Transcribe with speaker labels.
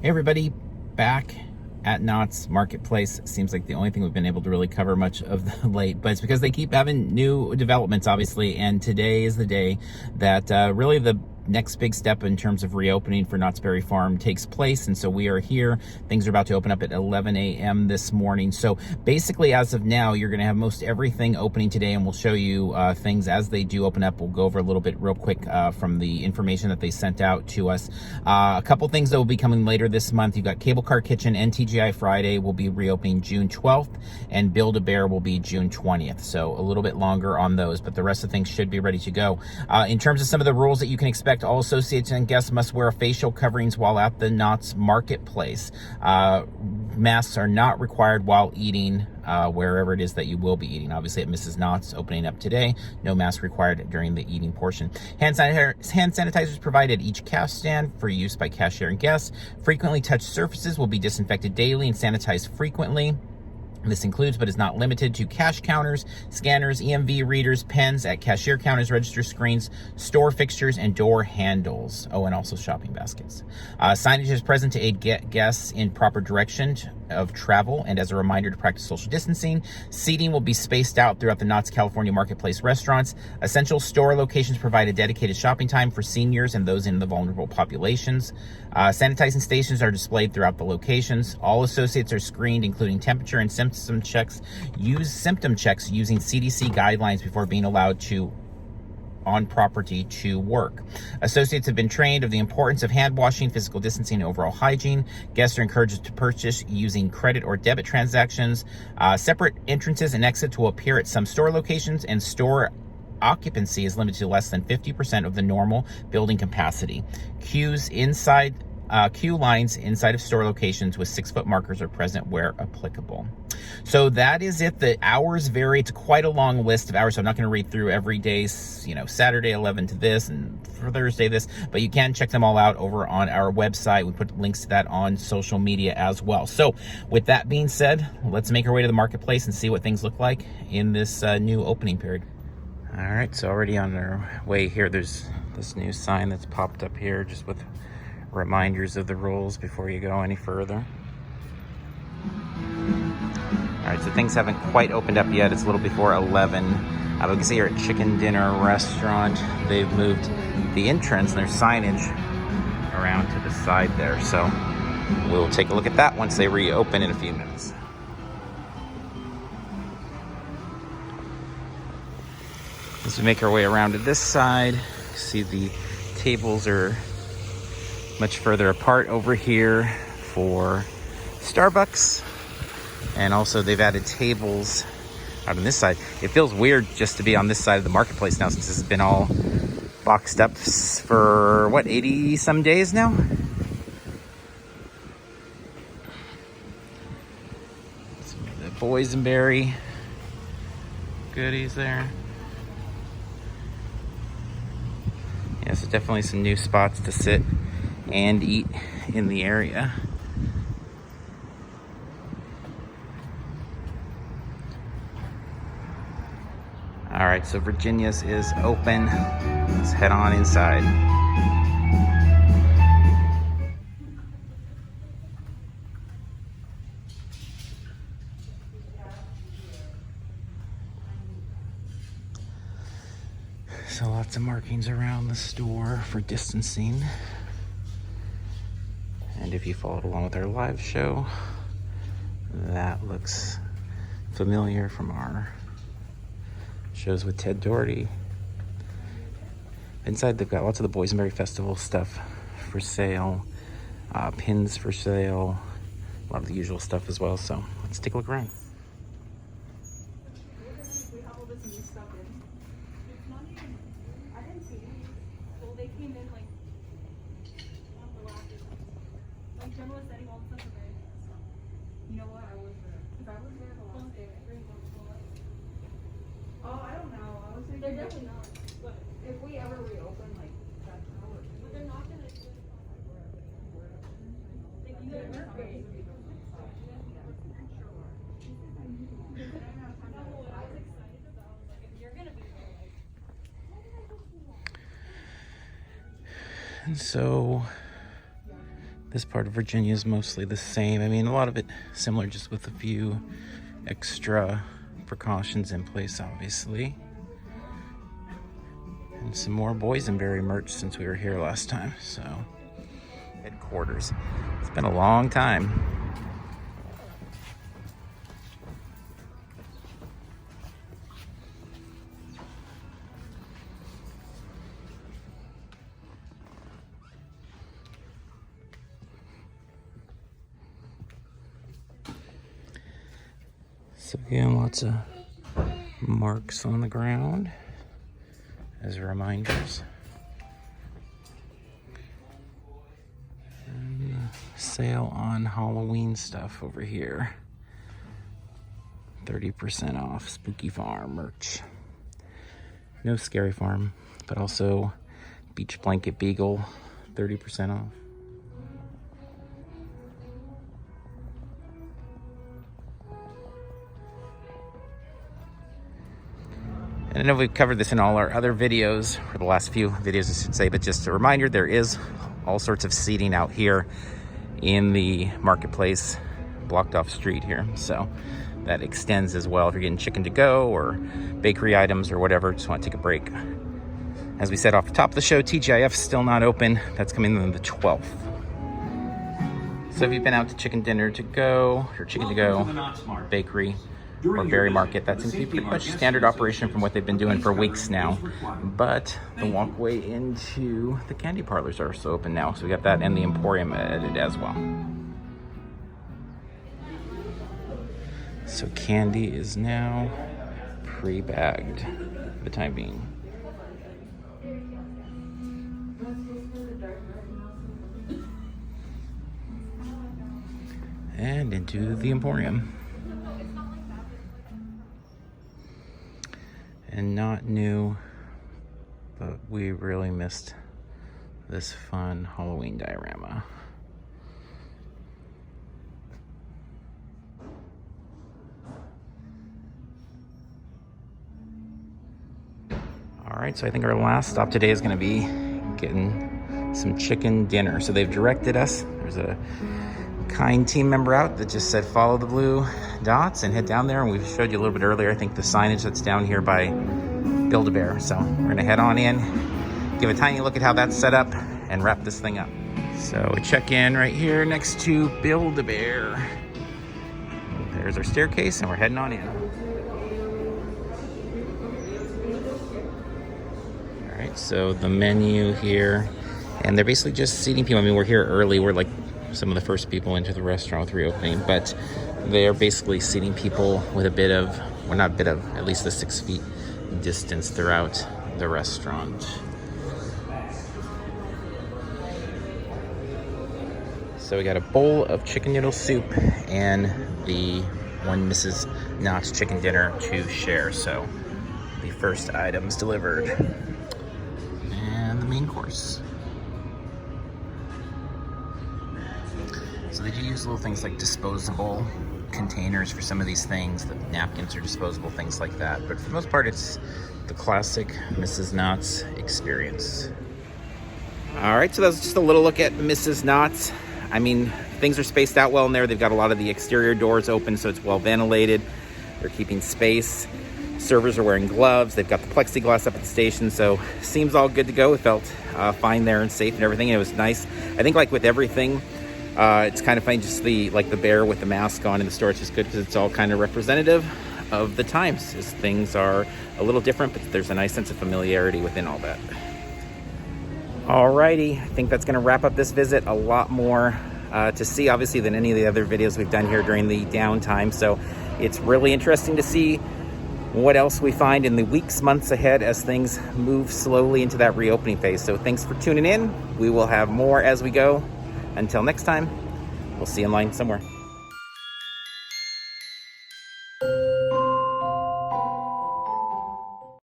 Speaker 1: Hey everybody, back at Knott's Marketplace. Seems like the only thing we've been able to really cover much of the late, but it's because they keep having new developments, obviously, and today is the day that really the next big step in terms of reopening for Knott's Berry Farm takes place. And so we are here. Things are about to open up at 11 a.m. this morning. So basically, as of now, you're going to have most everything opening today, and we'll show you things as they do open up. We'll go over a little bit real quick from the information that they sent out to us. A couple things that will be coming later this month. You've got Cable Car Kitchen and TGI Friday will be reopening June 12th, and Build-A-Bear will be June 20th. So a little bit longer on those, but the rest of things should be ready to go. In terms of some of the rules that you can expect, all associates and guests must wear facial coverings while at the Knott's Marketplace. Masks are not required while eating wherever it is that you will be eating. Obviously at Mrs. Knott's opening up today, no mask required during the eating portion. Hand sanitizers provided at each cash stand for use by cashier and guests. Frequently touched surfaces will be disinfected daily and sanitized frequently. This includes, but is not limited to, cash counters, scanners, EMV readers, pens at cashier counters, register screens, store fixtures, and door handles. Oh, and also shopping baskets. Signage is present to aid guests in proper direction of travel and as a reminder to practice social distancing. Seating will be spaced out throughout the Knott's California Marketplace restaurants. Essential store locations provide a dedicated shopping time for seniors and those in the vulnerable populations. Sanitizing stations are displayed throughout the locations. All associates are screened, including temperature and symptom checks. Use symptom checks using CDC guidelines before being allowed to on property to work. Associates have been trained of the importance of hand washing, physical distancing, and overall hygiene. Guests are encouraged to purchase using credit or debit transactions. Separate entrances and exits will appear at some store locations, and store occupancy is limited to less than 50% of the normal building capacity. Queue lines inside of store locations with 6-foot markers are present where applicable. So that is it. The hours vary. It's quite a long list of hours, so I'm not going to read through every day, Saturday 11 to this and for Thursday this, but you can check them all out over on our website. We put links to that on social media as well. So with that being said, let's make our way to the marketplace and see what things look like in this new opening period. All right, so already on our way here, there's this new sign that's popped up here just with reminders of the rules before you go any further. All right, so things haven't quite opened up yet. It's a little before 11. We can see here at Chicken Dinner Restaurant, they've moved the entrance and their signage around to the side there. So we'll take a look at that once they reopen in a few minutes. As we make our way around to this side, see the tables are much further apart over here for Starbucks. And also they've added tables out on this side. It feels weird just to be on this side of the marketplace now, since this has been all boxed up for, 80 some days now? Some of the boysenberry goodies there. Yeah, so definitely some new spots to sit and eat in the area. All right, so Virginia's is open. Let's head on inside. So lots of markings around the store for distancing. And if you followed along with our live show, that looks familiar from our shows with Ted Doherty. Inside they've got lots of the Boysenberry Festival stuff for sale, pins for sale, a lot of the usual stuff as well. So let's take a look around.
Speaker 2: They're definitely not. But if we ever reopen, that's how we're. But they're not gonna. You guys are great.
Speaker 1: And so This part of Virginia is mostly the same. I mean, a lot of it similar, just with a few extra precautions in place, obviously. And some more boysenberry merch since we were here last time, so. Headquarters. It's been a long time. So again, lots of marks on the ground as reminders. And sale on Halloween stuff over here. 30% off Spooky Farm merch. No Scary Farm, but also Beach Blanket Beagle, 30% off. And I know we've covered this in all our other videos, or the last few videos I should say, but just a reminder, there is all sorts of seating out here in the marketplace, blocked off street here. So that extends as well if you're getting chicken to go or bakery items or whatever, just want to take a break. As we said off the top of the show, TGIF still not open. That's coming on the 12th. So if you've been out to chicken dinner to go, or chicken to go, bakery, or berry market, that seems to be pretty much standard operation from what they've been doing for weeks now. But the walkway into the candy parlors are also open now. So we got that and the Emporium added as well. So candy is now pre-bagged for the time being. And into the Emporium. And not new, but we really missed this fun Halloween diorama. All right, so I think our last stop today is gonna be getting some chicken dinner. So they've directed us, there's a kind team member out that just said follow the blue dots and head down there, and we showed you a little bit earlier, I think, the signage that's down here by Build-A-Bear. So we're gonna head on in, give a tiny look at how that's set up, and wrap this thing up. So we check in right here next to Build-A-Bear. There's our staircase, and we're heading on in. All right, so the menu here, and they're basically just seating people. I mean, we're here early, we're like some of the first people into the restaurant with reopening, but they're basically seating people with a bit of, well, not a bit of, at least the 6 feet distance throughout the restaurant. So we got a bowl of chicken noodle soup and the one Mrs. Knott's chicken dinner to share. So the first items delivered. And the main course. So they do use little things like disposable containers for some of these things. The napkins are disposable, things like that. But for the most part, it's the classic Mrs. Knott's experience. All right, so that's just a little look at Mrs. Knott's. I mean, things are spaced out well in there. They've got a lot of the exterior doors open, so it's well ventilated. They're keeping space. Servers are wearing gloves. They've got the plexiglass up at the station, so seems all good to go. It felt fine there and safe and everything. And it was nice. I think like with everything, it's kind of funny, just the bear with the mask on in the store. It's just good because it's all kind of representative of the times. As things are a little different, but there's a nice sense of familiarity within all that. Alrighty, I think that's going to wrap up this visit. A lot more to see, obviously, than any of the other videos we've done here during the downtime. So it's really interesting to see what else we find in the weeks, months ahead as things move slowly into that reopening phase. So thanks for tuning in. We will have more as we go. Until next time, we'll see you in line somewhere.